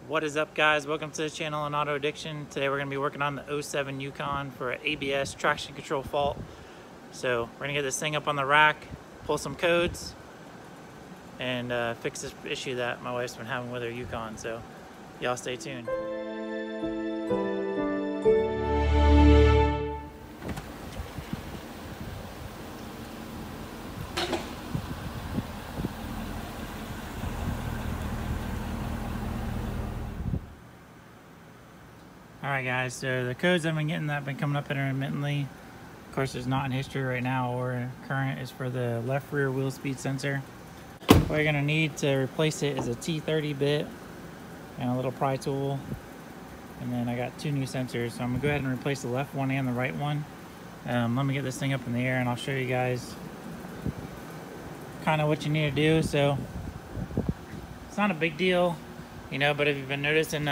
What is up, guys? Welcome to the channel on Auto Addiction. Today we're going to be working on the 07 Yukon for an ABS traction control fault. So we're going to get this thing up on the rack, pull some codes, and fix this issue that my wife's been having with her Yukon. So y'all stay tuned. Alright guys, so the codes I've been getting that have been coming up intermittently. Of course, there's not in history right now or current, is for the left rear wheel speed sensor. What you're going to need to replace it is a T30 bit and a little pry tool. And then I got two new sensors, so I'm going to go ahead and replace the left one and the right one. Let me get this thing up in the air and I'll show you guys kind of what you need to do. So it's not a big deal, you know, but if you've been noticing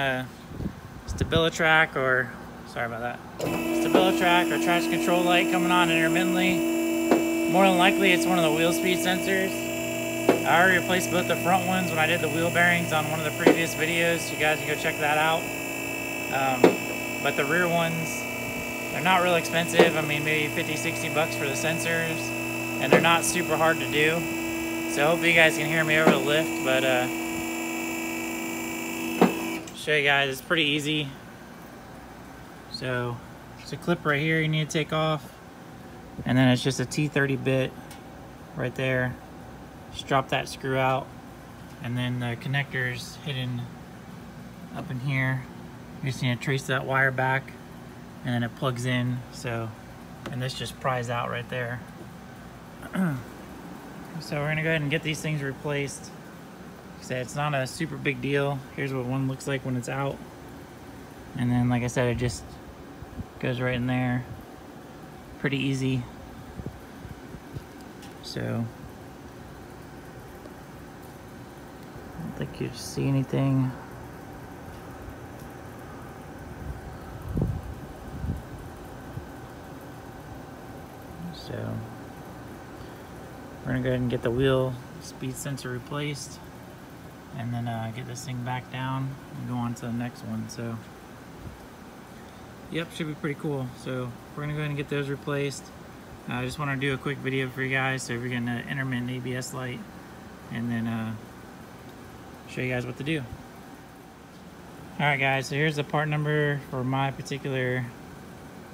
StabiliTrak or traction control light coming on intermittently, more than likely it's one of the wheel speed sensors. I already replaced both the front ones when I did the wheel bearings on one of the previous videos. You guys can go check that out. But the rear ones, they're not real expensive. I mean, maybe 50-60 bucks for the sensors, and they're not super hard to do. So hopefully you guys can hear me over the lift, but show you guys, it's pretty easy. So there's a clip right here you need to take off, and then it's just a T30 bit right there. Just drop that screw out, and then the connector's hidden up in here. You just need to trace that wire back, and then it plugs in. So, and this just pries out right there. So we're gonna go ahead and get these things replaced. Like I said, it's not a super big deal. Here's what one looks like when it's out, and then like I said, it just goes right in there. Pretty easy. So I don't think you see anything. So we're gonna go ahead and get the wheel speed sensor replaced, and then get this thing back down and go on to the next one. So yep, should be pretty cool. So we're gonna go ahead and get those replaced. I just want to do a quick video for you guys, so if you're getting an intermittent ABS light, and then show you guys what to do. Alright guys, so here's the part number for my particular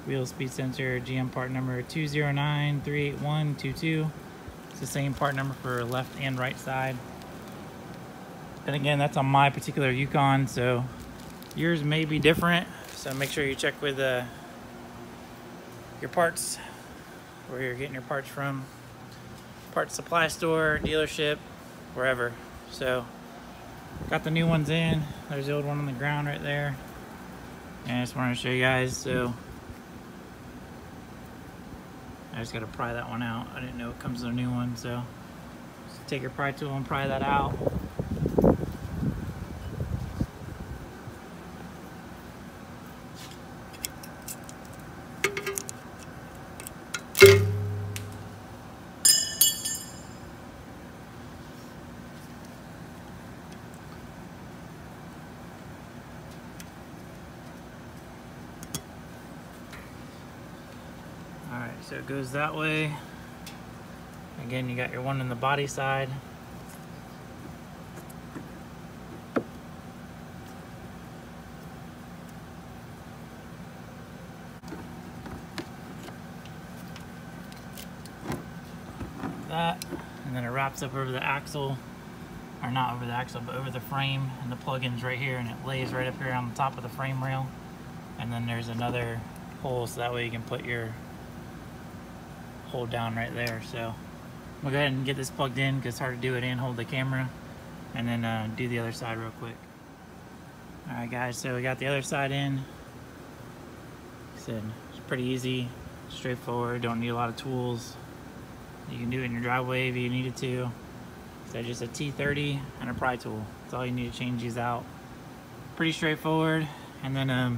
wheel speed sensor, GM part number 209-38122. It's the same part number for left and right side. And again, that's on my particular Yukon, so yours may be different. So make sure you check with your parts, where you're getting your parts from. Parts supply store, dealership, wherever. So got the new ones in. There's the old one on the ground right there. And I just wanted to show you guys. So I just got to pry that one out. I didn't know it comes with a new one. So just take your pry tool and pry that out. Alright, so it goes that way. Again, you got your one in the body side. That, and then it wraps up over the axle, or not over the axle, but over the frame, and the plug-in's right here, and it lays right up here on the top of the frame rail. And then there's another hole, so that way you can put your hold down right there. So we'll go ahead and get this plugged in, because it's hard to do it and hold the camera, and then do the other side real quick. Alright guys, so we got the other side in. Like I said, it's pretty easy, straightforward, don't need a lot of tools. You can do it in your driveway if you needed to. So just a T30 and a pry tool. That's all you need to change these out. Pretty straightforward. And then a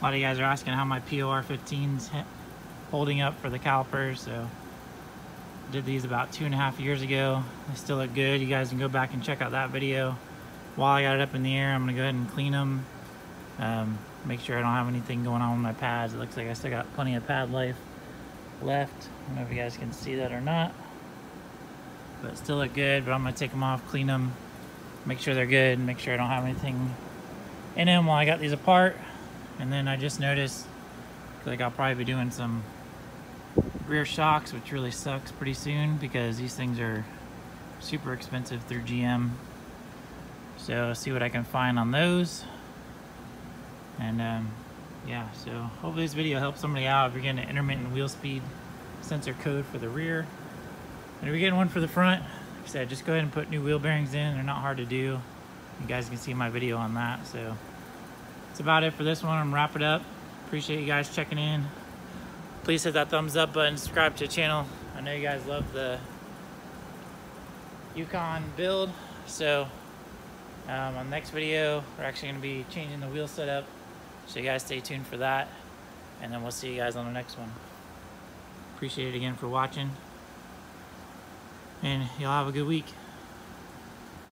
lot of you guys are asking how my POR15's holding up for the calipers. So did these about 2.5 years ago. They still look good. You guys can go back and check out that video. while I got it up in the air, I'm gonna go ahead and clean them. Make sure I don't have anything going on with my pads. It looks like I still got plenty of pad life left. I don't know if you guys can see that or not, but still look good. But I'm gonna take them off, clean them, make sure they're good, make sure I don't have anything in them while I got these apart. And then I just noticed, like, I'll probably be doing some rear shocks, which really sucks, pretty soon, because these things are super expensive through GM. So see what I can find on those. And yeah, so hopefully this video helps somebody out if you're getting an intermittent wheel speed sensor code for the rear. And if you're getting one for the front, like I said, just go ahead and put new wheel bearings in. They're not hard to do. You guys can see my video on that. So that's about it for this one. I'm gonna wrap it up. Appreciate you guys checking in. Please hit that thumbs up button, subscribe to the channel. I know you guys love the YUKON build. So on the next video, we're actually gonna be changing the wheel setup. So you guys stay tuned for that. And then we'll see you guys on the next one. Appreciate it again for watching. And y'all have a good week.